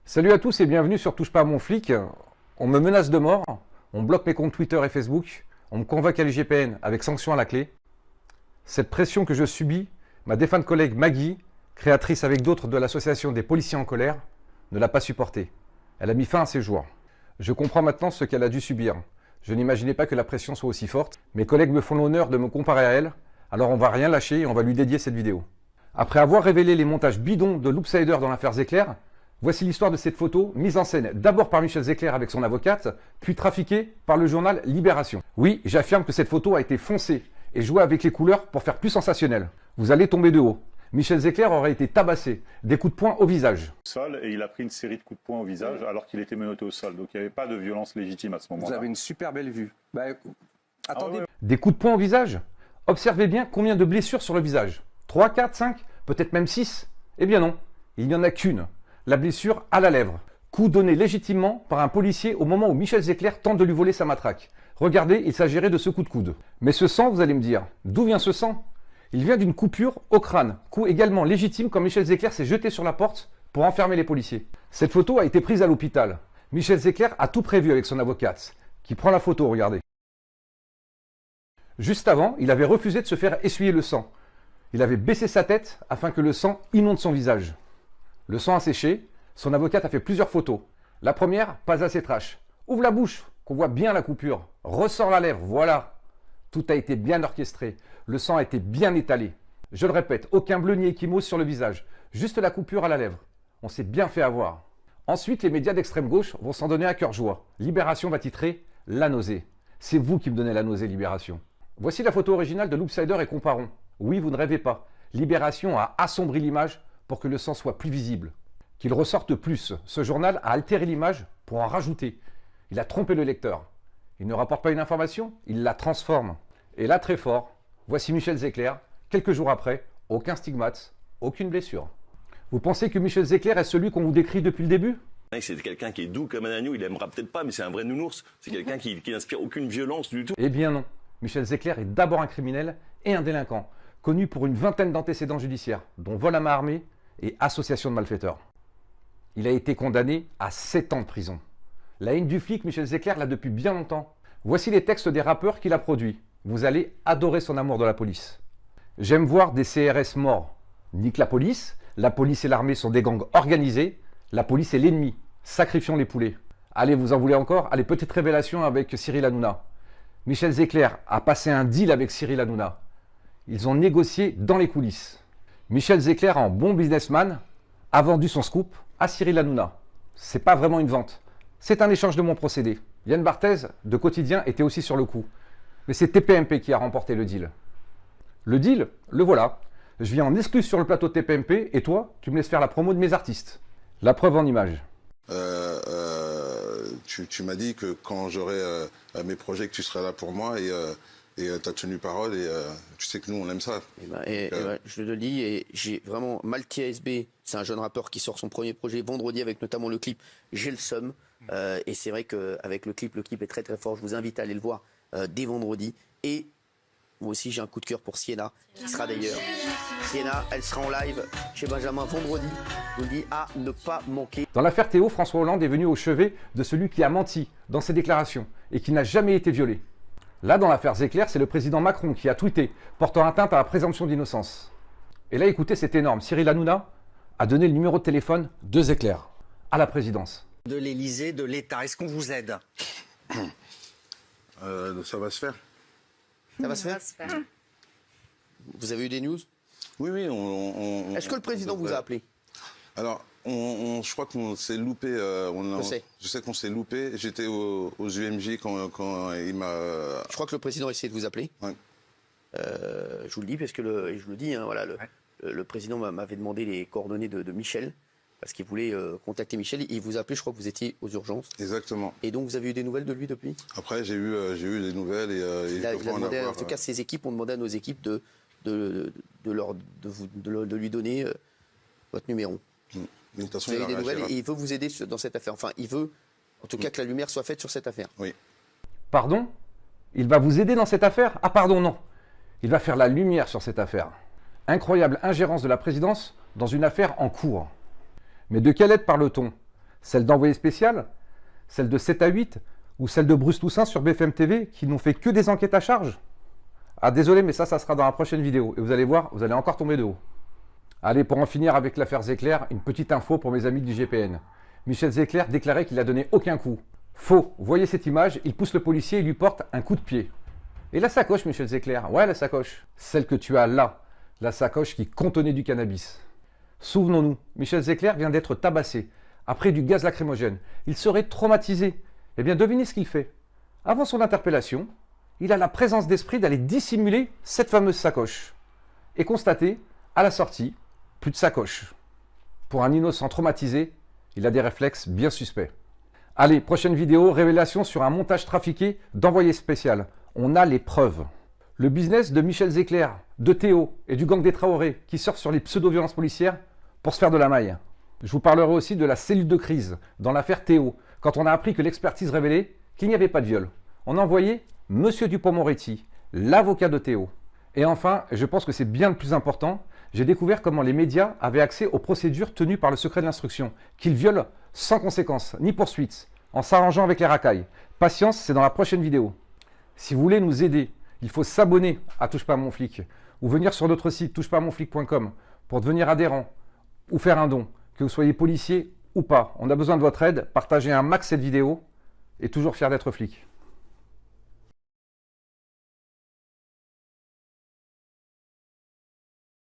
Salut à tous et bienvenue sur Touche pas à mon flic. On me menace de mort, on bloque mes comptes Twitter et Facebook, on me convoque à l'IGPN avec sanction à la clé. Cette pression que je subis, ma défunte collègue Maggie, créatrice avec d'autres de l'association des policiers en colère, ne l'a pas supportée. Elle a mis fin à ses jours. Je comprends maintenant ce qu'elle a dû subir. Je n'imaginais pas que la pression soit aussi forte. Mes collègues me font l'honneur de me comparer à elle, alors on va rien lâcher et on va lui dédier cette vidéo. Après avoir révélé les montages bidons de Loopsider dans l'affaire Zecler, voici l'histoire de cette photo, mise en scène d'abord par Michel Zecler avec son avocate, puis trafiquée par le journal Libération. Oui, j'affirme que cette photo a été foncée et jouée avec les couleurs pour faire plus sensationnel. Vous allez tomber de haut. Michel Zecler aurait été tabassé, des coups de poing au visage. Et il a pris une série de coups de poing au visage alors qu'il était menotté au sol. Donc il n'y avait pas de violence légitime à ce moment-là. Vous avez une super belle vue. Attendez. Des coups de poing au visage? Observez bien combien de blessures sur le visage. 3, 4, 5, peut-être même 6? Eh bien non, il n'y en a qu'une. La blessure à la lèvre. Coup donné légitimement par un policier au moment où Michel Zecler tente de lui voler sa matraque. Regardez, il s'agirait de ce coup de coude. Mais ce sang, vous allez me dire, d'où vient ce sang? Il vient d'une coupure au crâne, coup également légitime quand Michel Zecler s'est jeté sur la porte pour enfermer les policiers. Cette photo a été prise à l'hôpital. Michel Zecler a tout prévu avec son avocate, qui prend la photo, regardez. Juste avant, il avait refusé de se faire essuyer le sang. Il avait baissé sa tête afin que le sang inonde son visage. Le sang a séché, son avocate a fait plusieurs photos. La première, pas assez trash. Ouvre la bouche, qu'on voit bien la coupure. Ressort la lèvre, voilà. Tout a été bien orchestré. Le sang a été bien étalé. Je le répète, aucun bleu ni échymose sur le visage. Juste la coupure à la lèvre. On s'est bien fait avoir. Ensuite, les médias d'extrême gauche vont s'en donner à cœur joie. Libération va titrer « La nausée ». C'est vous qui me donnez la nausée, Libération. Voici la photo originale de Loopsider et comparons. Oui, vous ne rêvez pas. Libération a assombri l'image pour que le sang soit plus visible. Qu'il ressorte plus. Ce journal a altéré l'image pour en rajouter. Il a trompé le lecteur. Il ne rapporte pas une information, il la transforme. Et là, très fort, voici Michel Zecler. Quelques jours après, aucun stigmate, aucune blessure. Vous pensez que Michel Zecler est celui qu'on vous décrit depuis le début? C'est quelqu'un qui est doux comme un agneau, il aimera peut-être pas, mais c'est un vrai nounours. C'est quelqu'un qui n'inspire aucune violence du tout. Eh bien non. Michel Zecler est d'abord un criminel et un délinquant, connu pour une vingtaine d'antécédents judiciaires, dont vol à main armée et association de malfaiteurs. Il a été condamné à 7 ans de prison. La haine du flic, Michel Zecler l'a depuis bien longtemps. Voici les textes des rappeurs qu'il a produits. Vous allez adorer son amour de la police. J'aime voir des CRS morts. Nique la police et l'armée sont des gangs organisés. La police est l'ennemi. Sacrifions les poulets. Allez, vous en voulez encore? Allez, petite révélation avec Cyril Hanouna. Michel Zecler a passé un deal avec Cyril Hanouna. Ils ont négocié dans les coulisses. Michel Zecler, en bon businessman, a vendu son scoop à Cyril Hanouna. C'est pas vraiment une vente. C'est un échange de mon procédé. Yann Barthès, de Quotidien, était aussi sur le coup. Mais c'est TPMP qui a remporté le deal. Le deal, le voilà. Je viens en exclus sur le plateau de TPMP et toi, tu me laisses faire la promo de mes artistes. La preuve en image. Tu m'as dit que quand j'aurai mes projets, que tu serais là pour moi et tu as tenu parole et tu sais que nous on aime ça. Je le dis et j'ai vraiment Malti ASB, c'est un jeune rappeur qui sort son premier projet vendredi avec notamment le clip J'ai le seum et c'est vrai qu'avec le clip est très très fort, je vous invite à aller le voir dès vendredi et moi aussi j'ai un coup de cœur pour Sienna qui sera d'ailleurs. Sienna, elle sera en live chez Benjamin vendredi, je vous le dis à ne pas manquer. Dans l'affaire Théo, François Hollande est venu au chevet de celui qui a menti dans ses déclarations et qui n'a jamais été violé. Là, dans l'affaire Zecler, c'est le président Macron qui a tweeté, portant atteinte à la présomption d'innocence. Et là, écoutez, c'est énorme. Cyril Hanouna a donné le numéro de téléphone de Zecler à la présidence. De l'Élysée, de l'État, est-ce qu'on vous aide? Ça va se faire. Ça va se faire? Vous avez eu des news? Oui. Est-ce que le président vous a appelé? Alors, je crois qu'on s'est loupé. Je sais qu'on s'est loupé. J'étais aux UMJ quand il m'a. Je crois que le président a essayé de vous appeler. Ouais. Je vous le dis parce que je le dis, hein, voilà, le président m'avait demandé les coordonnées de Michel parce qu'il voulait contacter Michel. Il vous a appelé, je crois que vous étiez aux urgences. Exactement. Et donc vous avez eu des nouvelles de lui depuis? Après, j'ai eu des nouvelles et il a demandé, en tout cas, ses équipes ont demandé à nos équipes de lui donner votre numéro. Mais de toute façon, vous avez des nouvelles et il veut vous aider dans cette affaire. Enfin, il veut en tout cas que la lumière soit faite sur cette affaire. Oui. Pardon? Il va vous aider dans cette affaire? Ah pardon, non. Il va faire la lumière sur cette affaire. Incroyable ingérence de la présidence dans une affaire en cours. Mais de quelle aide parle-t-on? Celle d'Envoyé spécial? Celle de 7 à 8? Ou celle de Bruce Toussaint sur BFM TV qui n'ont fait que des enquêtes à charge? Ah désolé, mais ça sera dans la prochaine vidéo. Et vous allez voir, vous allez encore tomber de haut. Allez, pour en finir avec l'affaire Zecler, une petite info pour mes amis du GPN. Michel Zecler déclarait qu'il n'a donné aucun coup. Faux. Voyez cette image, il pousse le policier et lui porte un coup de pied. Et la sacoche, Michel Zecler? Ouais, la sacoche. Celle que tu as là. La sacoche qui contenait du cannabis. Souvenons-nous, Michel Zecler vient d'être tabassé. Après du gaz lacrymogène. Il serait traumatisé. Eh bien, devinez ce qu'il fait. Avant son interpellation, il a la présence d'esprit d'aller dissimuler cette fameuse sacoche. Et constater, à la sortie, plus de sacoche. Pour un innocent traumatisé, il a des réflexes bien suspects. Allez, prochaine vidéo, révélation sur un montage trafiqué d'Envoyé spécial. On a les preuves. Le business de Michel Zecler, de Théo et du gang des Traoré qui surfent sur les pseudo-violences policières pour se faire de la maille. Je vous parlerai aussi de la cellule de crise dans l'affaire Théo, quand on a appris que l'expertise révélait qu'il n'y avait pas de viol. On a envoyé Monsieur Dupond-Moretti, l'avocat de Théo. Et enfin, je pense que c'est bien le plus important, j'ai découvert comment les médias avaient accès aux procédures tenues par le secret de l'instruction, qu'ils violent sans conséquence, ni poursuite, en s'arrangeant avec les racailles. Patience, c'est dans la prochaine vidéo. Si vous voulez nous aider, il faut s'abonner à Touche pas à mon flic ou venir sur notre site touchepasamonflic.com pour devenir adhérent ou faire un don, que vous soyez policier ou pas. On a besoin de votre aide, partagez un max cette vidéo et toujours fier d'être flic.